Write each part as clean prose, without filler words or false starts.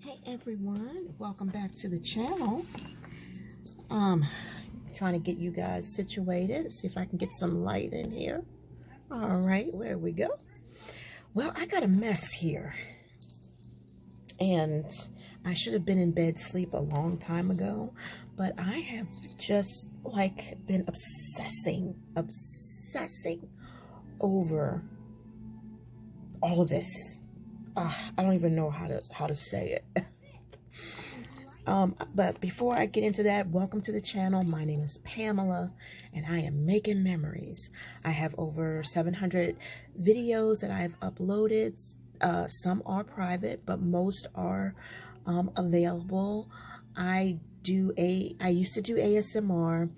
Hey everyone, welcome back to the channel. Trying to get you guys situated, see if I can get some light in here. All right, there we go. Well, I got a mess here, and I should have been in bed sleep a long time ago, but I have just like been obsessing over all of this. I don't even know how to say it. But before I get into that, welcome to the channel. My name is Pamela, and I am making memories. I have over 700 videos that I've uploaded. Some are private, but most are available. I used to do ASMR.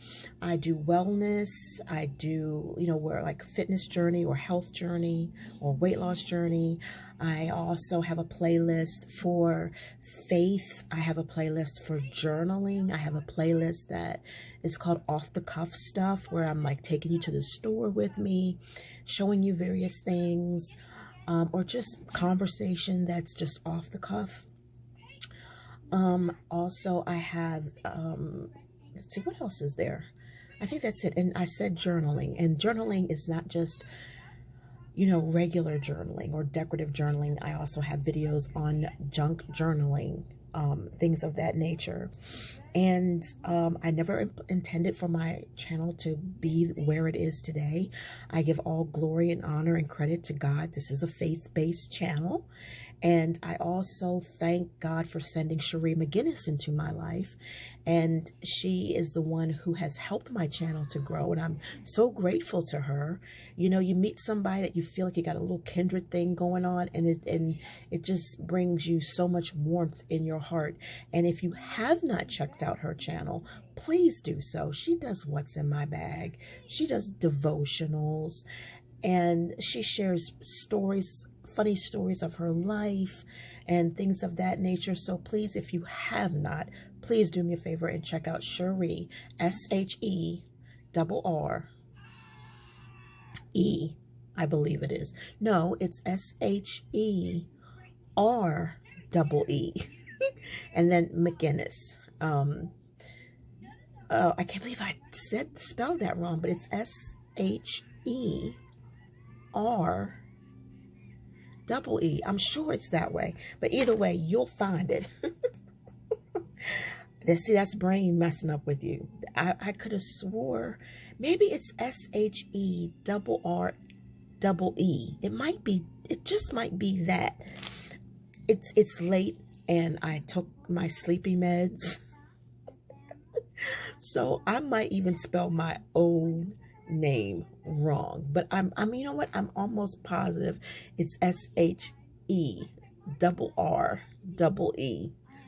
I do wellness. I do, where like fitness journey or health journey or weight loss journey. I also have a playlist for faith. I have a playlist for journaling. I have a playlist that is called Off the Cuff Stuff, where I'm like taking you to the store with me, showing you various things, or just conversation that's just off the cuff. Also I have, let's see, what else is there? I think that's it. And I said journaling, and journaling is not just, regular journaling or decorative journaling. I also have videos on junk journaling, things of that nature. And I never intended for my channel to be where it is today. I give all glory and honor and credit to God. This is a faith-based channel. And I also thank God for sending Cherie McGinnis into my life. And she is the one who has helped my channel to grow. And I'm so grateful to her. You meet somebody that you feel like you got a little kindred thing going on, and it just brings you so much warmth in your heart. And if you have not checked out her channel, please do so. She does What's in My Bag. She does devotionals, and she shares stories, funny stories of her life and things of that nature. So please, if you have not, please do me a favor and check out Cherie, S-H-E-R-R-E, I believe it is. No, it's S-H-E-R-E-E. And then McGinnis. Oh, I can't believe I spelled that wrong, but it's S-H-E-R-E-E. I'm sure it's that way, but either way, you'll find it. See, that's brain messing up with you. I could have swore maybe it's S-H-E-R-R-E. It just might be that. It's late and I took my sleepy meds. So I might even spell my own name wrong, but I'm you know what? I'm almost positive it's S-H-E-R-R-E-E,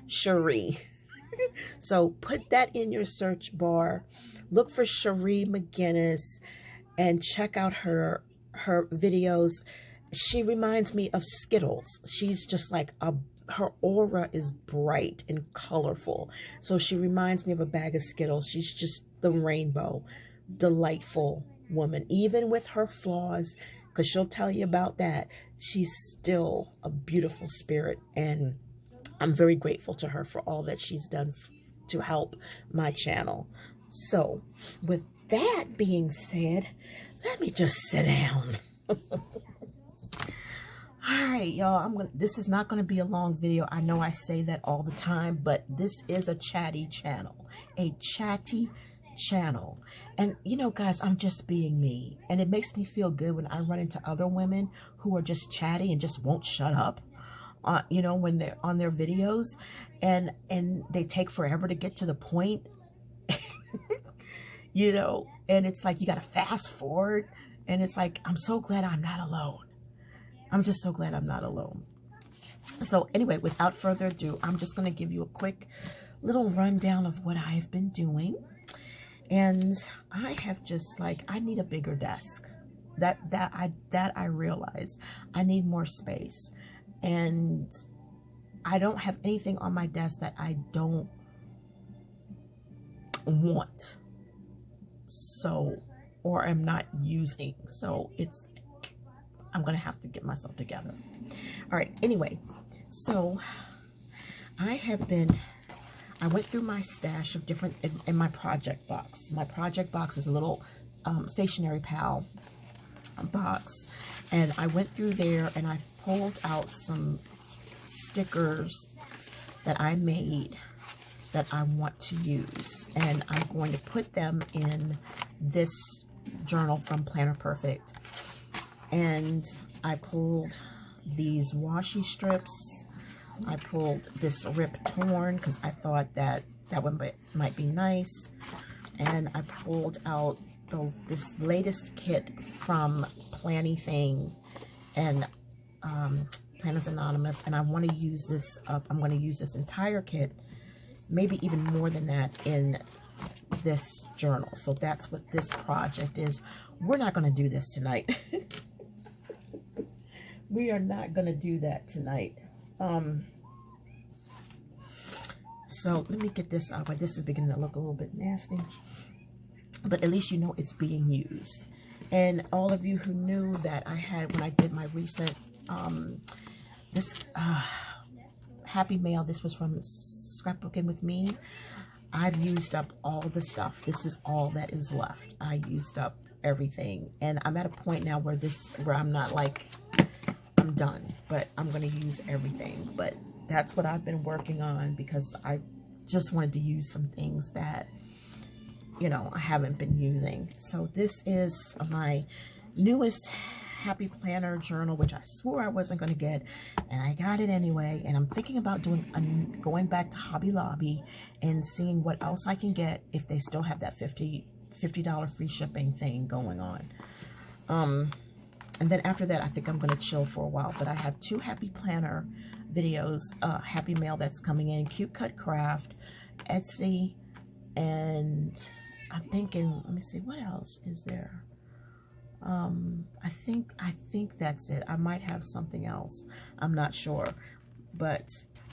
Cherie. So put that in your search bar, look for Cherie McGinnis, and check out her videos. She reminds me of Skittles. She's just like her aura is bright and colorful. So she reminds me of a bag of Skittles. She's just the rainbow, delightful woman, even with her flaws, because she'll tell you about that. She's still a beautiful spirit, and I'm very grateful to her for all that she's done to help my channel. So with that being said, let me just sit down. All right, y'all, this is not going to be a long video. I know I say that all the time, but this is a chatty channel, And, guys, I'm just being me. And it makes me feel good when I run into other women who are just chatty and just won't shut up, when they're on their videos, and they take forever to get to the point, and it's like you got to fast forward. And it's like, I'm so glad I'm not alone. I'm just so glad I'm not alone. So anyway, without further ado, I'm just going to give you a quick little rundown of what I have been doing. And I have just I need a bigger desk. That I realize I need more space. And I don't have anything on my desk that I don't want. So, or I'm not using. So I'm going to have to get myself together. All right. Anyway, so I went through my stash of different, in my project box. My project box is a little Stationery Pal box. And I went through there and I pulled out some stickers that I made that I want to use. And I'm going to put them in this journal from Planner Perfect. And I pulled these washi strips. I pulled this Rip Torn because I thought that one might be nice. And I pulled out this latest kit from Planny Thing and Planners Anonymous. And I want to use this up. I'm going to use this entire kit, maybe even more than that, in this journal. So that's what this project is. We're not going to do this tonight. We are not going to do that tonight. So let me get this out. But this is beginning to look a little bit nasty. But at least you know it's being used. And all of you who knew that I had, when I did my recent, this Happy Mail, this was from Scrapbooking with Me. I've used up all the stuff. This is all that is left. I used up everything. And I'm at a point now where I'm not like, I'm done, but I'm going to use everything. But that's what I've been working on because I just wanted to use some things that, you know, I haven't been using. So this is my newest Happy Planner journal, which I swore I wasn't going to get, and I got it anyway. And I'm thinking about going back to Hobby Lobby and seeing what else I can get if they still have that $50 free shipping thing going on. And then after that, I think I'm going to chill for a while. But I have 2 Happy Planner videos, Happy Mail that's coming in, Cute Cut Craft, Etsy, and I'm thinking, let me see, what else is there? I think that's it. I might have something else. I'm not sure. But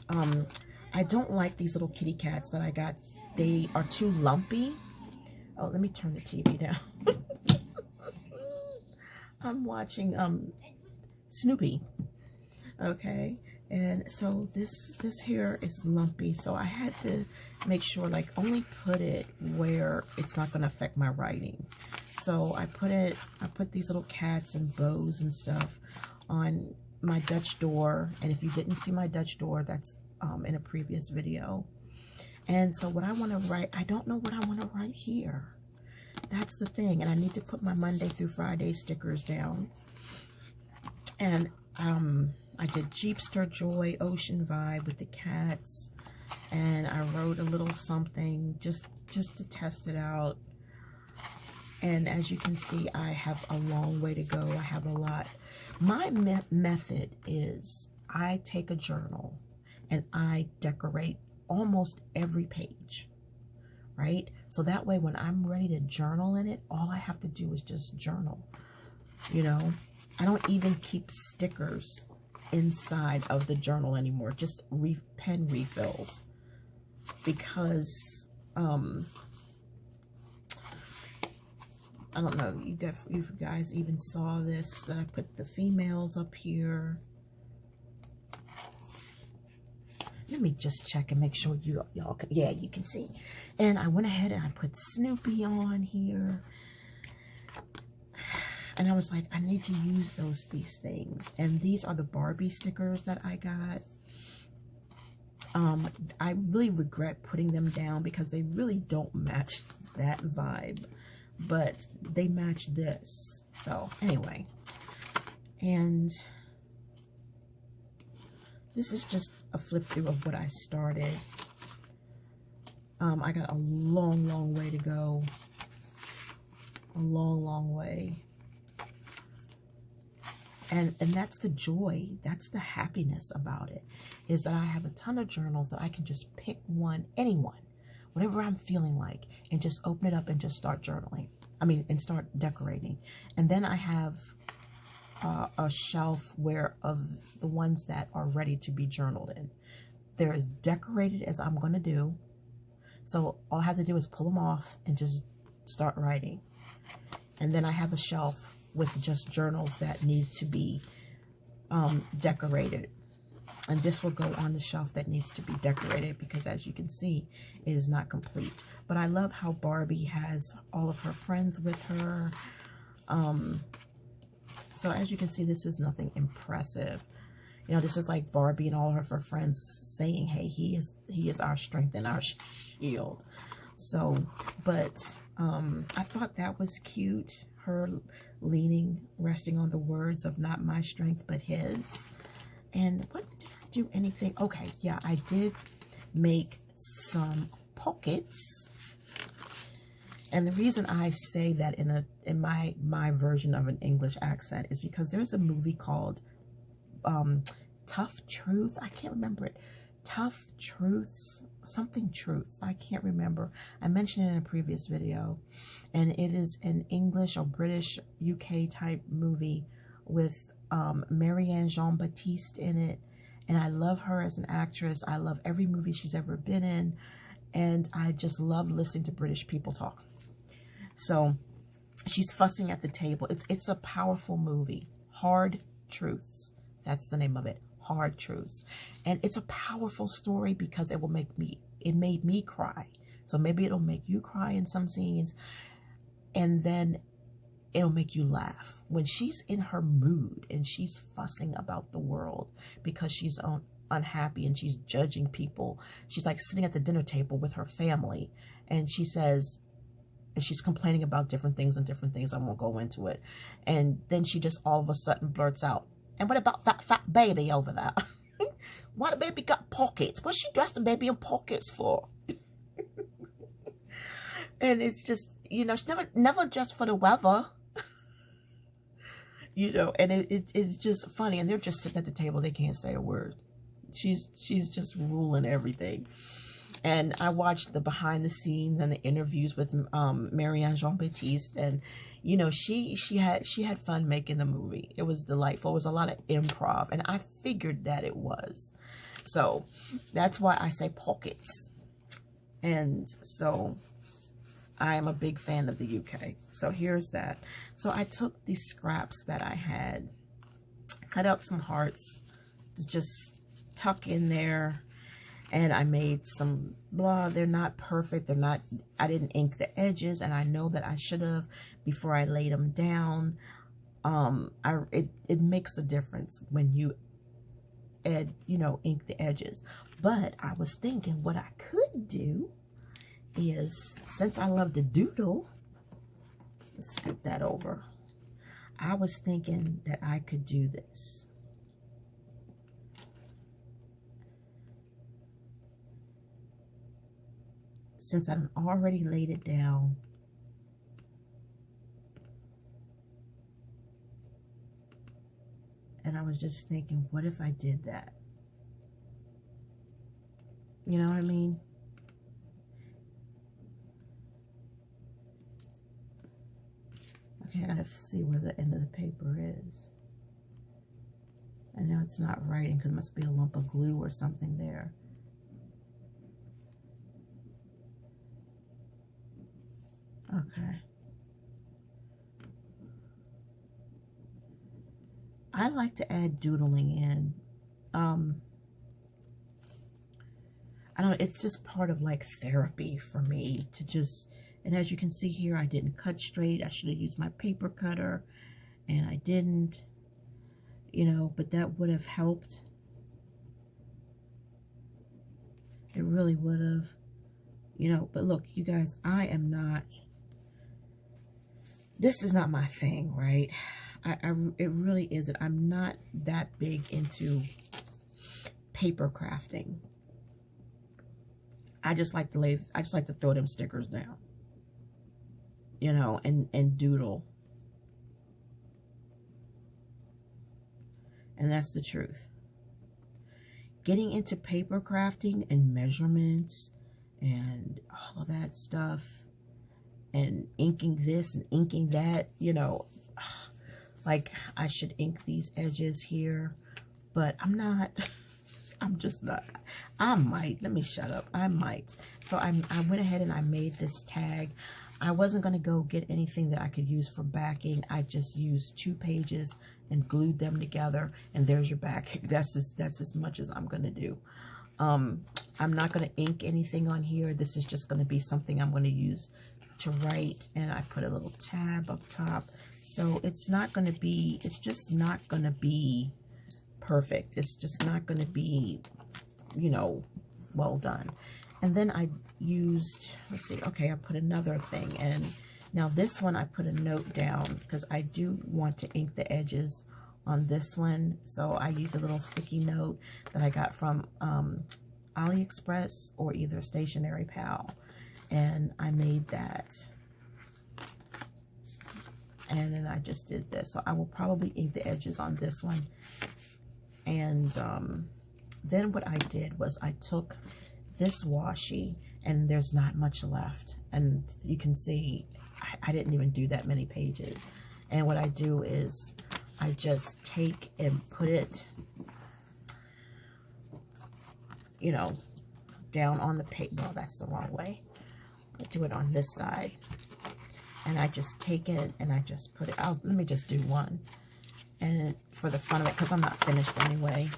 I don't like these little kitty cats that I got. They are too lumpy. Oh, let me turn the TV down. I'm watching Snoopy. Okay. And so this here is lumpy. So I had to make sure, like, only put it where it's not going to affect my writing. So I put these little cats and bows and stuff on my Dutch door. And if you didn't see my Dutch door, that's in a previous video. And so what I want to write, I don't know what I want to write here. That's the thing. And I need to put my Monday through Friday stickers down. And I did Jeepster Joy, Ocean Vibe with the cats. And I wrote a little something just to test it out. And as you can see, I have a long way to go. I have a lot. My method is I take a journal and I decorate almost every page, right? So that way when I'm ready to journal in it, all I have to do is just journal, you know? I don't even keep stickers inside of the journal anymore, just pen refills, because I don't know, you guys even saw this, that I put the females up here. Let me just check and make sure y'all can, yeah, you can see. And I went ahead and I put Snoopy on here. And I was like, I need to use these things. And these are the Barbie stickers that I got. I really regret putting them down because they really don't match that vibe. But they match this. So, anyway. And this is just a flip through of what I started. I got a long way to go. A long way. And that's the joy, that's the happiness about it, is that I have a ton of journals that I can just pick one, anyone, whatever I'm feeling like, and just open it up and just start journaling. I mean, and start decorating. And then I have a shelf of the ones that are ready to be journaled in. They're as decorated as I'm going to do. So all I have to do is pull them off and just start writing. And then I have a shelf with just journals that need to be decorated. And this will go on the shelf that needs to be decorated because, as you can see, it is not complete. But I love how Barbie has all of her friends with her. So as you can see, this is nothing impressive. You know, this is like Barbie and all of her friends saying, hey, he is our strength and our shield. So, but I thought that was cute. Her leaning, resting on the words of not my strength, but his. And what did I do anything? Okay, yeah, I did make some pockets. And the reason I say that in my version of an English accent is because there's a movie called Tough Truth. I can't remember it. Tough Truths, something Truths. I can't remember. I mentioned it in a previous video. And it is an English or British UK type movie with Marianne Jean-Baptiste in it. And I love her as an actress. I love every movie she's ever been in. And I just love listening to British people talk. So she's fussing at the table. It's a powerful movie. Hard Truths. That's the name of it. Hard Truths. And it's a powerful story because it made me cry. So maybe it'll make you cry in some scenes. And then it'll make you laugh. When she's in her mood and she's fussing about the world because she's unhappy and she's judging people. She's like sitting at the dinner table with her family. And she says, and she's complaining about different things. I won't go into it. And then she just all of a sudden blurts out, and what about that fat baby over there? Why the baby got pockets? What's she dressed the baby in pockets for? And it's just, you know, she's never just for the weather. You know, and it's just funny. And they're just sitting at the table. They can't say a word. She's just ruling everything. And I watched the behind the scenes and the interviews with Marianne Jean-Baptiste, and you know, she had fun making the movie. It was delightful. It was a lot of improv, and I figured that it was. So that's why I say pockets. And so I am a big fan of the UK. So here's that. So I took these scraps that I had, cut out some hearts to just tuck in there. And I made some they're not perfect. I didn't ink the edges, and I know that I should have before I laid them down. It makes a difference when you ink the edges. But I was thinking what I could do is, since I love to doodle, let's scoop that over. I was thinking that I could do this. Since I've already laid it down, and I was just thinking, what if I did that? You know what I mean? Okay, I gotta see where the end of the paper is. I know it's not writing because it must be a lump of glue or something there. Okay. I like to add doodling in. I don't know, it's just part of like therapy for me to just, and as you can see here, I didn't cut straight. I should have used my paper cutter, and I didn't, but that would have helped. It really would have, but look, you guys, this is not my thing, right? It really isn't. I'm not that big into paper crafting. I just like to throw them stickers down, and doodle. And that's the truth. Getting into paper crafting and measurements and all of that stuff, and inking this and inking that, like I should ink these edges here, but I'm not. I'm just not. I might. Let me shut up. I might. So I went ahead and I made this tag. I wasn't going to go get anything that I could use for backing. I just used 2 pages and glued them together, and there's your backing. That's as much as I'm going to do. I'm not going to ink anything on here. This is just going to be something I'm going to use to write, and I put a little tab up top. So it's not going to be, it's just not going to be perfect. It's just not going to be, you know, well done. And then I used, let's see, okay, I put another thing, and now this one I put a note down because I do want to ink the edges on this one. So I used a little sticky note that I got from AliExpress or either Stationery Pal, and I made that. And then I just did this. So I will probably ink the edges on this one. And then what I did was I took this washi, and there's not much left. And you can see I didn't even do that many pages. And what I do is I just take and put it, you know, down on the paper. Well, that's the wrong way. I do it on this side. And I just take it and I just put it out. Let me just do one. And for the fun of it, because I'm not finished anyway.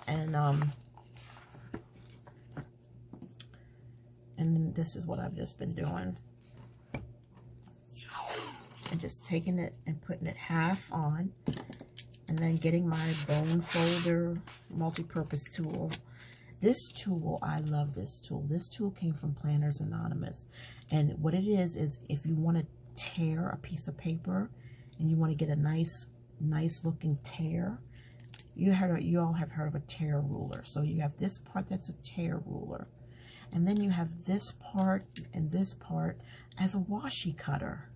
And this is what I've just been doing. And just taking it and putting it half on. And then getting my bone folder multi-purpose tool. This tool, I love this tool. This tool came from Planners Anonymous. And what it is if you want to tear a piece of paper and you want to get a nice looking tear, you all have heard of a tear ruler. So you have this part that's a tear ruler. And then you have this part and this part as a washi cutter.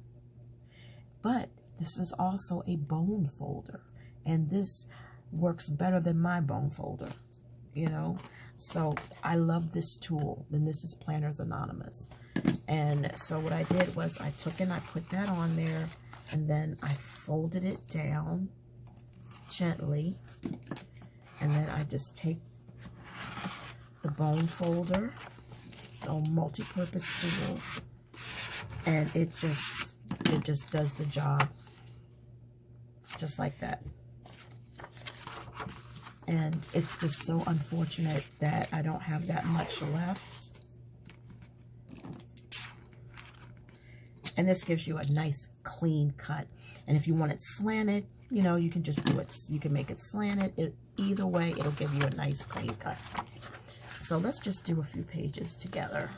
But this is also a bone folder. And this works better than my bone folder, you know. So I love this tool. And this is Planners Anonymous. And so what I did was I took and I put that on there. And then I folded it down gently. And then I just take the bone folder, a multi-purpose tool, and it just does the job just like that. And it's just so unfortunate that I don't have that much left. And this gives you a nice clean cut. And if you want it slanted, you know, you can just do it. You can make it slanted. Either way, it'll give you a nice clean cut. So let's just do a few pages together,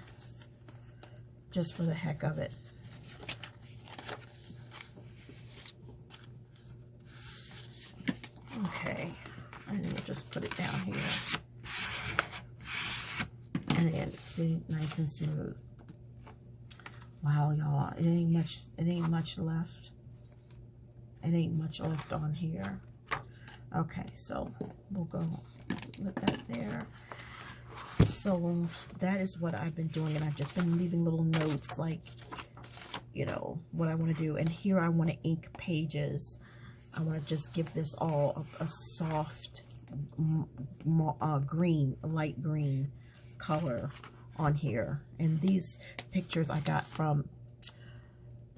just for the heck of it. Okay, and then we'll just put it down here. And then, see, nice and smooth. Wow, y'all, it ain't much left. It ain't much left on here. Okay, so we'll go with that there. So that is what I've been doing, and I've just been leaving little notes, like, you know, what I want to do. And here I want to ink pages. I want to just give this all a soft green, light green color on here. And these pictures I got from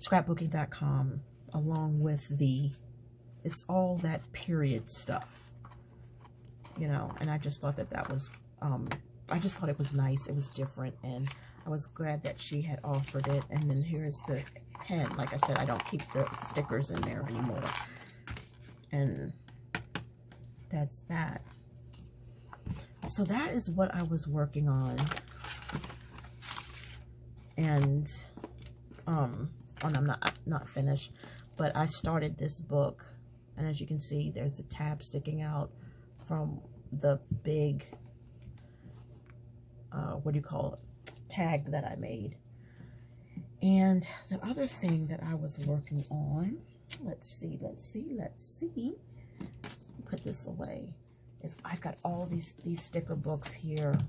scrapbooking.com, along with it's all that period stuff, you know. And I just thought that was I just thought it was nice. It was different, and I was glad that she had offered it. And then here's the pen. Like I said, I don't keep the stickers in there anymore. And that's that. So that is what I was working on. And I'm not finished, but I started this book, and as you can see, there's a tab sticking out from the big what do you call it, tag that I made. And the other thing that I was working on, let's see, put this away, is I've got all these sticker books here.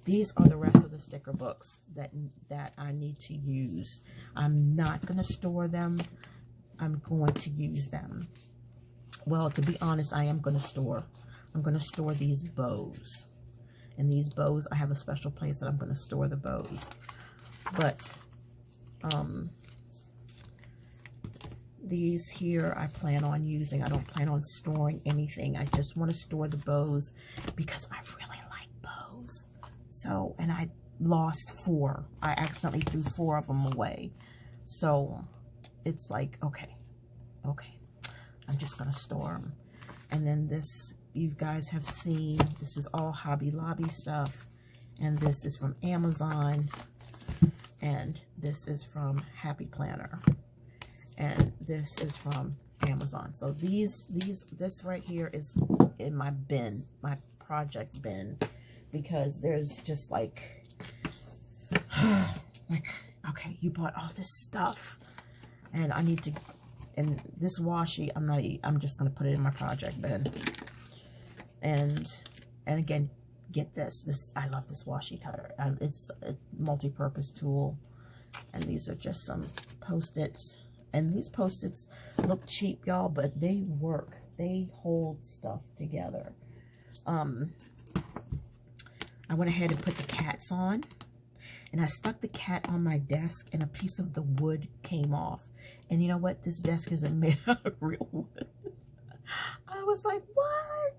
These are the rest of the sticker books that I need to use. I'm not going to store them. I'm going to use them. Well, to be honest, I am going to store. I'm going to store these bows. And these bows, I have a special place that I'm going to store the bows. But These here I plan on using. I don't plan on storing anything. I just want to store the bows because I really like bows. So, and I lost 4. I accidentally threw 4 of them away. So it's like, okay, I'm just going to store them. And then this, you guys have seen, this is all Hobby Lobby stuff. And this is from Amazon. And this is from Happy Planner. And this is from Amazon. So this right here is in my bin, my project bin, because there's just like, okay, you bought all this stuff, and I need to, and this washi, I'm just gonna put it in my project bin. And again, get this, I love this washi cutter. It's a multi-purpose tool, and these are just some Post-its. And these Post-its look cheap, y'all, but they work. They hold stuff together. I went ahead and put the cats on. And I stuck the cat on my desk, and a piece of the wood came off. And you know what? This desk isn't made out of real wood. I was like, what?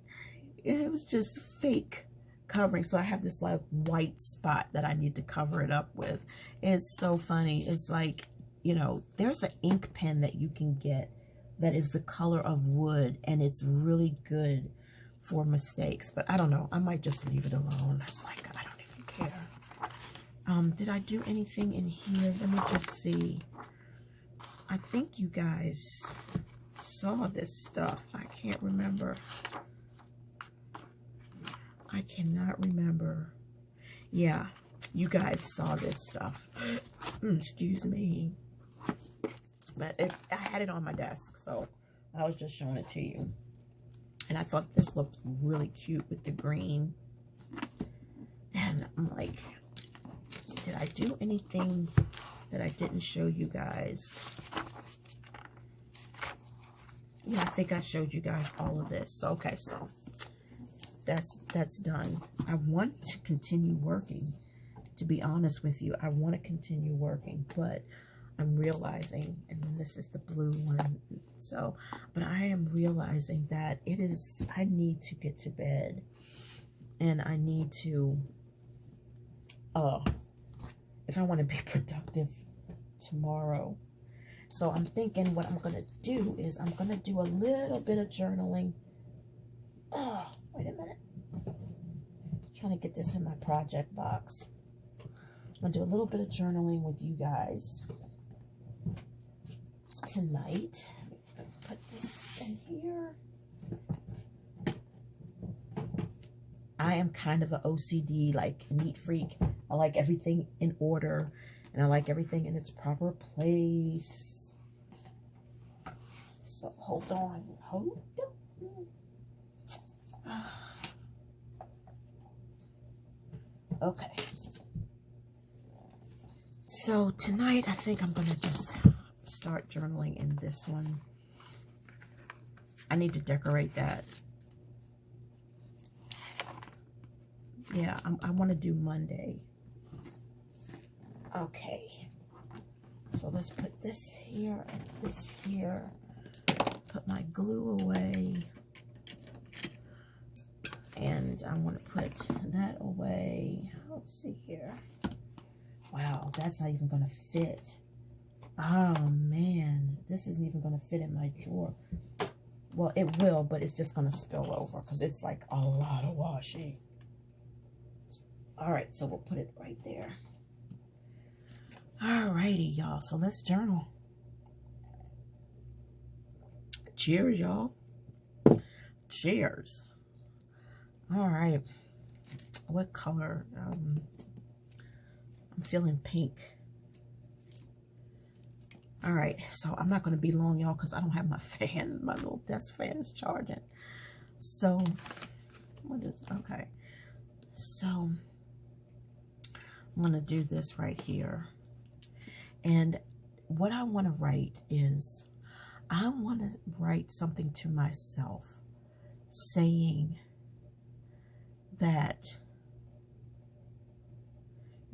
It was just fake covering. So I have this like white spot that I need to cover it up with. It's so funny. It's like, you know, there's an ink pen that you can get that is the color of wood, and it's really good for mistakes. But I don't know. I might just leave it alone. It's like, I don't even care. Did I do anything in here? Let me just see. I think you guys saw this stuff. I can't remember. I cannot remember. Yeah, you guys saw this stuff. Excuse me. But I had it on my desk, so I was just showing it to you. And I thought this looked really cute with the green. And I'm like, did I do anything that I didn't show you guys? Yeah, I think I showed you guys all of this. So, okay, so that's done. I want to continue working. To be honest with you, I want to continue working, but I'm realizing, and then this is the blue one, so, but I am realizing that I need to get to bed, and I need to, if I want to be productive tomorrow. So I'm thinking what I'm going to do is I'm going to do a little bit of journaling. Oh, wait a minute. I'm trying to get this in my project box. I'm going to do a little bit of journaling with you guys tonight. Put this in here. I am kind of an OCD, like, neat freak. I like everything in order, and I like everything in its proper place. So hold on. Okay. So tonight, I think I'm going to just start journaling in this one. I need to decorate that. Yeah, I want to do Monday. Okay. So let's put this here and this here. Put my glue away. And I want to put that away. Let's see here. Wow, that's not even going to fit. Oh, man. This isn't even going to fit in my drawer. Well, it will, but it's just going to spill over because it's like a lot of washi. All right, so we'll put it right there. All righty, y'all. So let's journal. Cheers, y'all. Cheers. All right. What color? I'm feeling pink. All right, so I'm not going to be long, y'all, because I don't have my fan. My little desk fan is charging. So, what is, okay. So, I'm going to do this right here. And what I want to write is, I want to write something to myself saying that,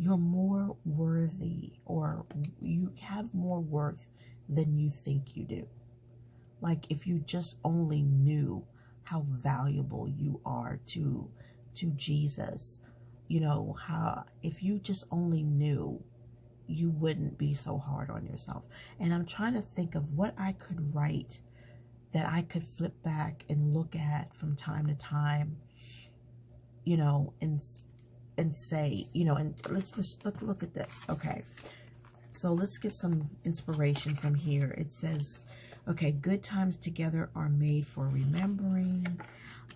you're more worthy, or you have more worth than you think you do. Like, if you just only knew how valuable you are to Jesus, you know, how, if you just only knew, you wouldn't be so hard on yourself. And I'm trying to think of what I could write that I could flip back and look at from time to time, you know, and say, you know, and let's look at this. Okay, so let's get some inspiration from here. It says, okay, good times together are made for remembering.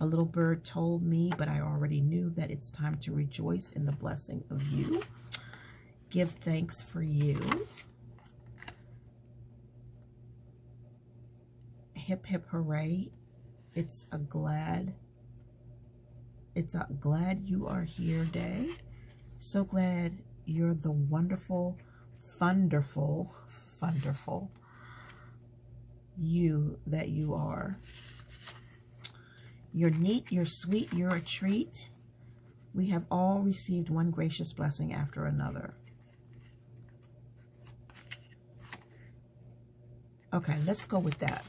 A little bird told me, but I already knew that it's time to rejoice in the blessing of you. Give thanks for you. Hip hip hooray. It's a glad you are here day. So glad you're the wonderful, wonderful you that you are. You're neat, you're sweet, you're a treat. We have all received one gracious blessing after another. Okay, let's go with that.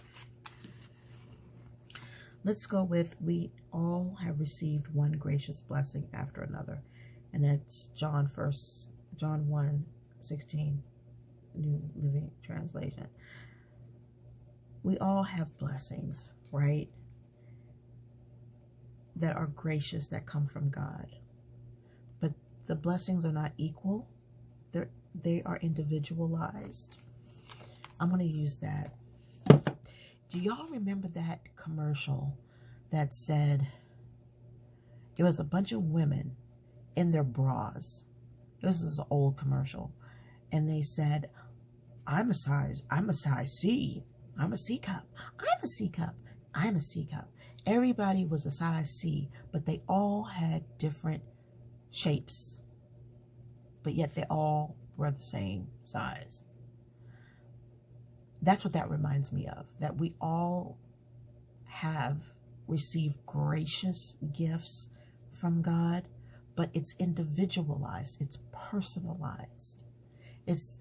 Let's go with, we all have received one gracious blessing after another. And that's John 1:16, New Living Translation. We all have blessings, right? That are gracious, that come from God. But the blessings are not equal. They are individualized. I'm going to use that. Do y'all remember that commercial that said, it was a bunch of women in their bras? This is an old commercial. And they said, I'm a size C. I'm a C cup. I'm a C cup. I'm a C cup. Everybody was a size C, but they all had different shapes. But yet they all were the same size. That's what that reminds me of, that we all have received gracious gifts from God, but it's individualized, it's personalized. This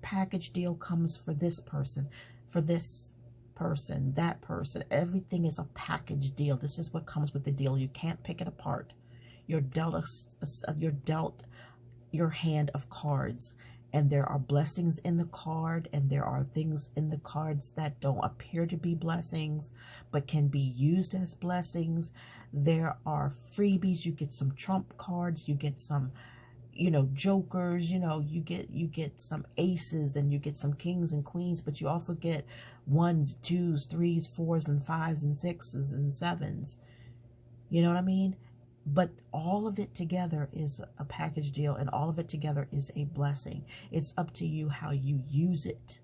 package deal comes for this person, that person. Everything is a package deal. This is what comes with the deal. You can't pick it apart. You're dealt your hand of cards. And there are blessings in the card, and there are things in the cards that don't appear to be blessings, but can be used as blessings. There are freebies. You get some trump cards. You get some, you know, jokers. You know, you get some aces, and you get some kings and queens, but you also get 1s, 2s, 3s, 4s, and 5s, and 6s, and 7s. You know what I mean? But all of it together is a package deal, and all of it together is a blessing. It's up to you how you use it.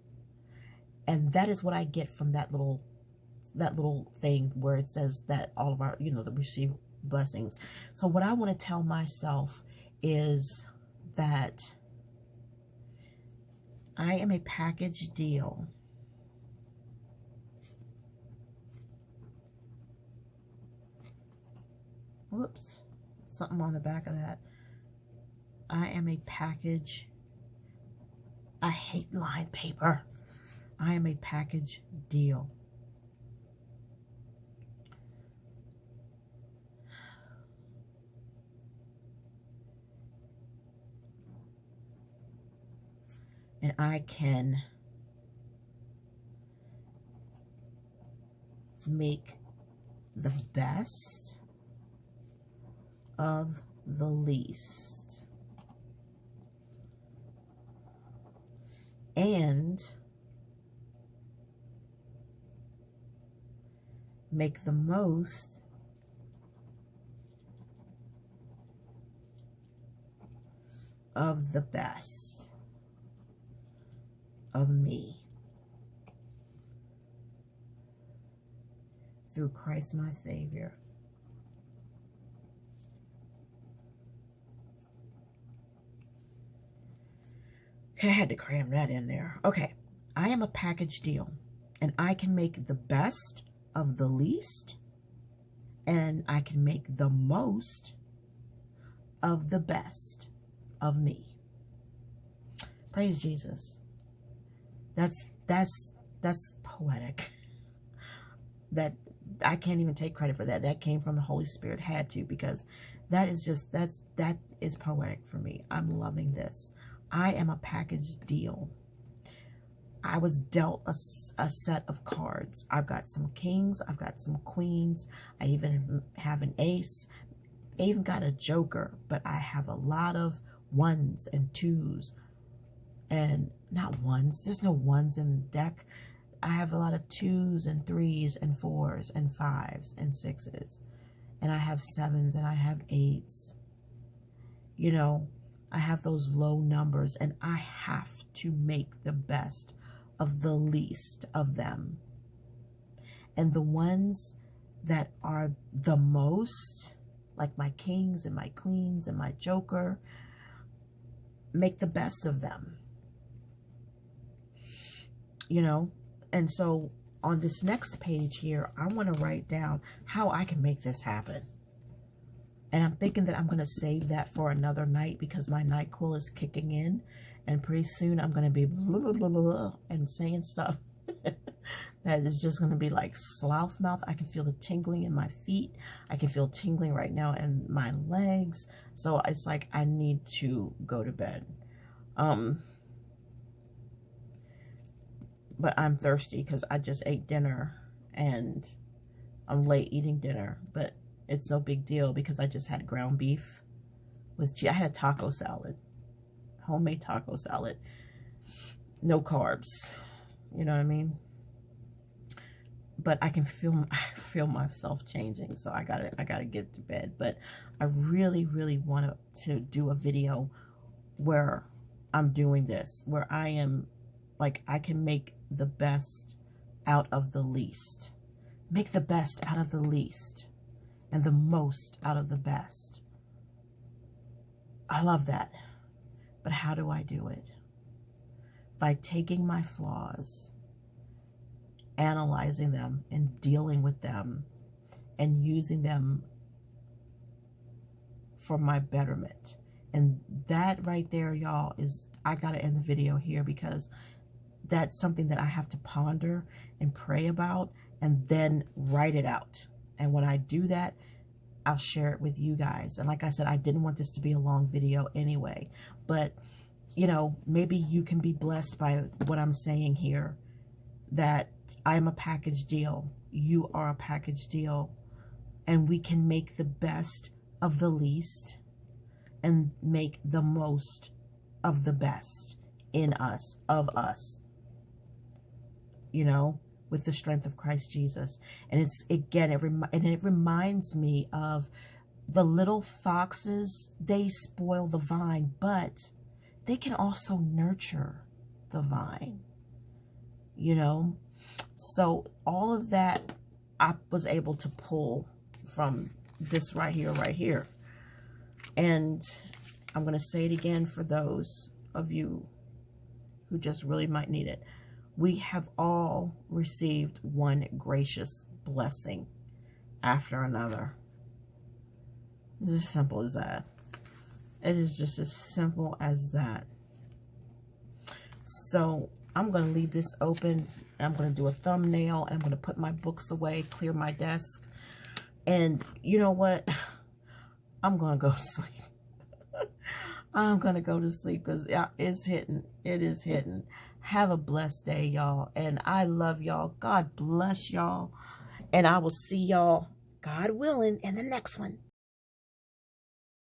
And that is what I get from that little thing where it says that all of our, you know, that we receive blessings. So what I want to tell myself is that I am a package deal. Whoops, something on the back of that. I am a package. I hate lined paper. I am a package deal. And I can make the best of the least, and make the most of the best of me through Christ my Savior. I had to cram that in there. Okay, I am a package deal, and I can make the best of the least, and I can make the most of the best of me. Praise Jesus. That's poetic. That I can't even take credit for that. That came from the Holy Spirit. Had to, because that is just, that is poetic for me. I'm loving this. I am a package deal. I was dealt a set of cards. I've got some kings. I've got some queens. I even have an ace. I even got a joker. But I have a lot of ones and twos. And not ones. There's no ones in the deck. I have a lot of 2s and 3s and 4s and 5s and 6s. And I have 7s and I have 8s. You know, I have those low numbers, and I have to make the best of the least of them. And the ones that are the most, like my kings and my queens and my joker, make the best of them. You know? And so on this next page here, I want to write down how I can make this happen. And I'm thinking that I'm going to save that for another night, because my NyQuil is kicking in. And pretty soon I'm going to be blah, blah, blah, blah, and saying stuff that is just going to be like sloth mouth. I can feel the tingling in my feet. I can feel tingling right now in my legs. So it's like I need to go to bed. But I'm thirsty because I just ate dinner and I'm late eating dinner. But it's no big deal because I just had ground beef with cheese. I had a taco salad, homemade taco salad, no carbs. You know what I mean? But I can feel myself changing, so I gotta get to bed. But I really want to do a video where I'm doing this, where I am like, I can make the best out of the least. Make the best out of the least. And the most out of the best. I love that. But how do I do it? By taking my flaws, analyzing them, and dealing with them, and using them for my betterment. And that right there, y'all, is, I gotta end the video here, because that's something that I have to ponder and pray about and then write it out. And when I do that, I'll share it with you guys. And like I said, I didn't want this to be a long video anyway. But, you know, maybe you can be blessed by what I'm saying here. That I am a package deal. You are a package deal. And we can make the best of the least and make the most of the best in us, of us. You know, with the strength of Christ Jesus. And it's, again, it reminds me of the little foxes. They spoil the vine, but they can also nurture the vine, you know. So all of that I was able to pull from this right here. And I'm going to say it again for those of you who just really might need it. We have all received one gracious blessing after another. It's as simple as that. It is just as simple as that. So I'm going to leave this open. I'm going to do a thumbnail. And I'm going to put my books away, clear my desk. And you know what? I'm going to go to sleep. I'm going to go to sleep because it's hitting. It is hitting. Have a blessed day, y'all. And I love y'all. God bless y'all. And I will see y'all, God willing, in the next one.